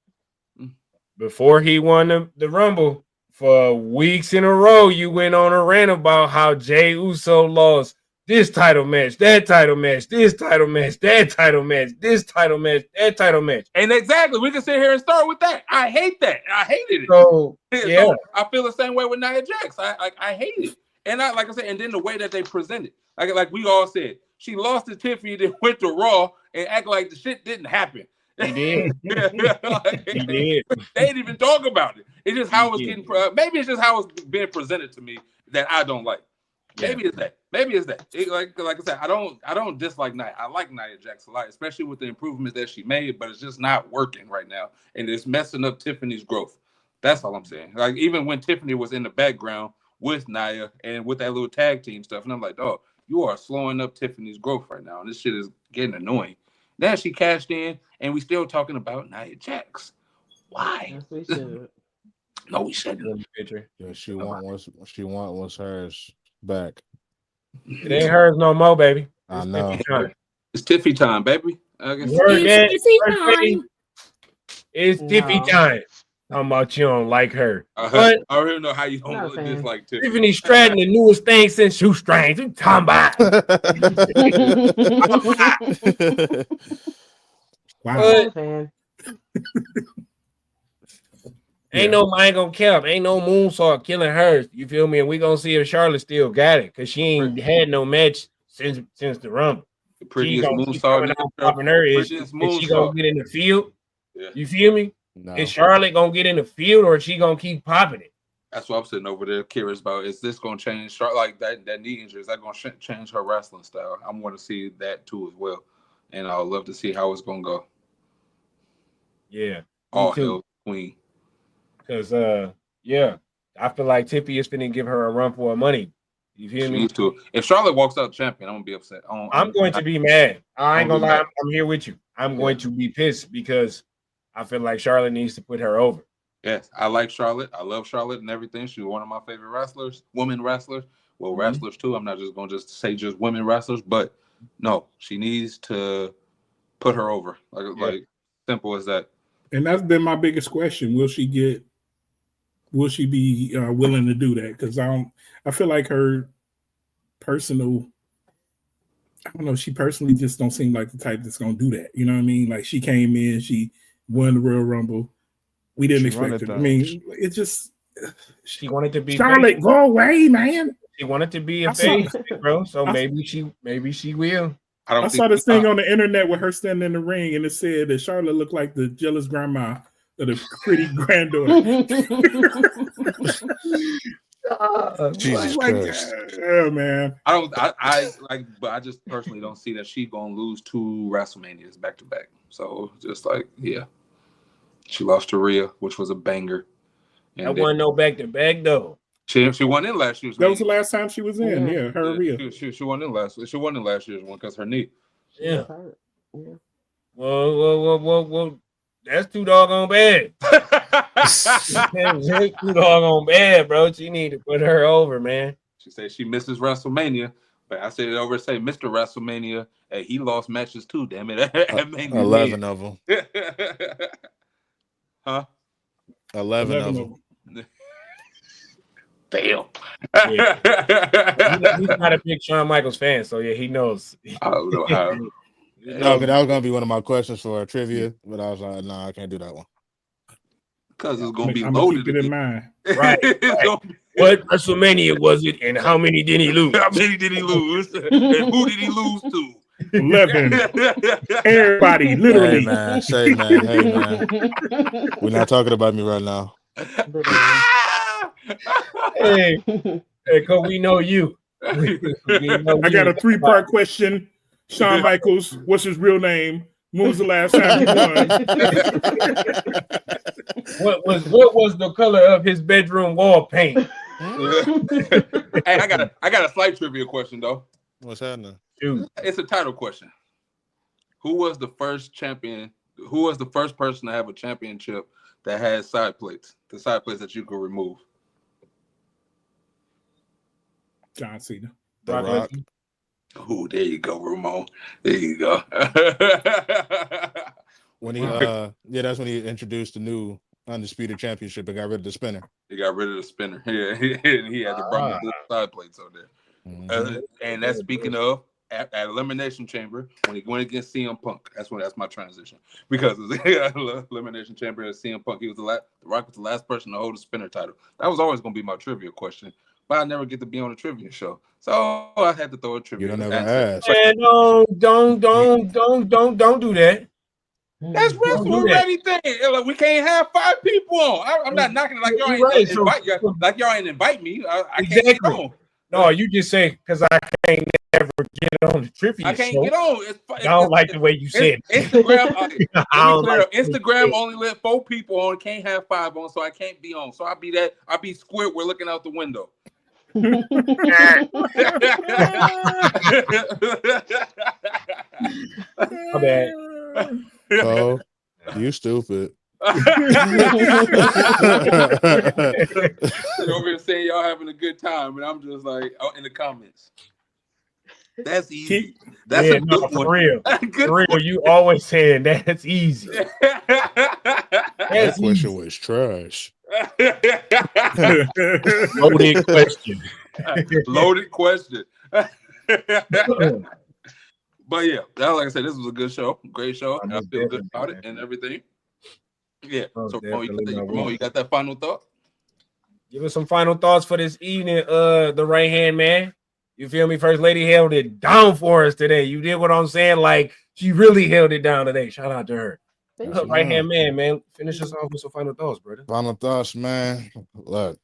before he won the Rumble, for weeks in a row, you went on a rant about how Jey Uso lost this title match, that title match, this title match, that title match, this title match, that title match. And exactly, we can sit here and start with that. I hate that. I hated it. So, yeah. So I feel the same way with Nia Jax. I hate it. And like I said, and then the way that they presented, like we all said, she lost to Tiffany, then went to Raw and act like the shit didn't happen. He did. He did. They didn't even talk about it. It's just how it's getting. Maybe it's just how it's being presented to me that I don't like. Maybe it's that. Maybe it's that. Like I said, I don't dislike Nia. I like Nia Jax a lot, especially with the improvements that she made. But it's just not working right now, and it's messing up Tiffany's growth. That's all I'm saying. Like even when Tiffany was in the background with Nia and with that little tag team stuff, and I'm like, oh, you are slowing up Tiffany's growth right now, and this shit is getting annoying. Then she cashed in, and we still talking about Nia Jax. Why? Yes, we should. No, we shouldn't. Yeah, she want what's hers back. It ain't hers no more, baby. I know. It's Tiffy time, baby. It's Tiffy time. Talking about you don't like her. I already know how you don't dislike Tiffany. Tiffany Stratton, the newest thing since shoestrings. You talking about? Wow. Ain't no mind gonna kill. Ain't no moonsault killing hers. You feel me? And we gonna see if Charlotte still got it because she ain't had no match since the Rumble. The prettiest moonsault. Is she gonna get in the field? Yeah. You feel me? No. Is Charlotte gonna get in the field or is she gonna keep popping it? That's what I'm sitting over there curious about. Is this gonna change Charlotte, like that knee injury? Is that gonna change her wrestling style? I'm gonna see that too as well, and I'll love to see how it's gonna go. Yeah, all hell queen. Because I feel like Tiffy is finna give her a run for her money. You feel me? Needs to. If Charlotte walks out champion, I'm gonna be upset. I'm going to be mad. I ain't gonna lie. I'm here with you. I'm going to be pissed because I feel like Charlotte needs to put her over. Yes, I like Charlotte. I love Charlotte and everything. She's one of my favorite wrestlers, women wrestlers. Well, wrestlers too. I'm not just going to say just women wrestlers, but no, she needs to put her over. Like simple as that. And that's been my biggest question. Will she be willing to do that? Because I feel like her personal, I don't know, she personally just don't seem like the type that's going to do that. You know what I mean? Like she came in, she won the Royal Rumble. We didn't expect it. I mean, it just, she wanted to be Charlotte, go away, man. She wanted to be a face, bro. So maybe she will. I saw this thing on the internet with her standing in the ring, and it said that Charlotte looked like the jealous grandma of the pretty granddaughter. Jesus Christ. Oh man. But I just personally don't see that she's gonna lose 2 WrestleManias back to back. So just like, yeah. She lost to Rhea, which was a banger. That And wasn't no back to back though. she won in last year's. That was the last time she was in. Yeah. Yeah, her and Rhea. She won in last. She won in last year's one because her knee. She was hurt. Yeah. Whoa. That's too doggone bad. That's too doggone bad, bro. She need to put her over, man. She said she misses WrestleMania, but I said it over. Say Mr. WrestleMania, and he lost matches too. Damn it, 11 of them. Huh? 11 of them. Damn. Yeah. He's not a big Shawn Michaels fan, so yeah, he knows. I don't know how. No, that was gonna be one of my questions for trivia, but I was like, nah, I can't do that one. Because it's gonna be I'm loaded. keep it in mind. Right. What WrestleMania was it, and how many did he lose? How many did he lose? And who did he lose to? 11. Everybody, literally. Hey man, hey man. We're not talking about me right now. Hey, cause we know you. We know I got a 3-part question. Shawn Michaels, what's his real name? When was the last time he won? What was the color of his bedroom wall paint? Hey, I got a slight trivia question though. What's happening? Dude. It's a title question. Who was the first champion? Who was the first person to have a championship that had side plates? The side plates that you could remove. John Cena. The Rock. Oh, there you go, Ramon. There you go. When he that's when he introduced the new undisputed championship and got rid of the spinner. He got rid of the spinner. Yeah, he had the Brahma Bull side plates on there. Mm-hmm. And that's speaking of at Elimination Chamber when he went against CM Punk. That's my transition because Elimination Chamber at CM Punk. He was the Rock was the last person to hold the spinner title. That was always going to be my trivia question, but I never get to be on a trivia show, so I had to throw a trivia. You don't ever ask. Man, don't do that. That's WrestleMania thing. Like, we can't have 5 people on. I'm not knocking it like y'all ain't y'all ain't invite me. I can't get on. No, you just say because I can't never get on the trivia show. I can't get on. I don't like the way you said Instagram. Instagram only let 4 people on. Can't have 5 on, so I can't be on. So I'll be Squidward looking out the window. My bad. Oh, you stupid. Over here saying y'all having a good time, and I'm just like in the comments. That's easy. That's a good one. For real. For real, you always saying that's easy. That question was trash. Loaded question. Loaded question. But yeah, like I said, this was a good show, great show. I feel good about it and everything. Yeah. So Ramon, you got that final thought? Give us some final thoughts for this evening. The right hand man. You feel me? First Lady held it down for us today. You did what I'm saying? Like she really held it down today. Shout out to her. Right hand man. Finish us off with some final thoughts, brother. Final thoughts, man. Look,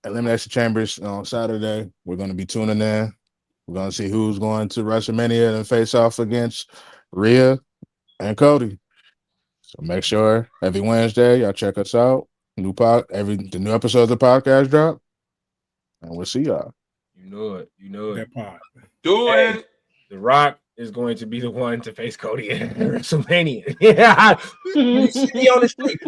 Elimination Chambers on Saturday. We're going to be tuning in. We're going to see who's going to WrestleMania and face off against Rhea and Cody. So make sure every Wednesday y'all check us out. The new episodes of the podcast drop, and we'll see y'all. You know it. That part. Do it. The Rock is going to be the one to face Cody at WrestleMania. Yeah. When you see him on the street,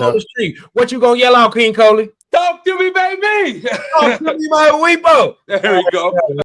on the street, what you gonna yell out, King Coley? Talk to me, baby. Talk to me, my weepo. There we go.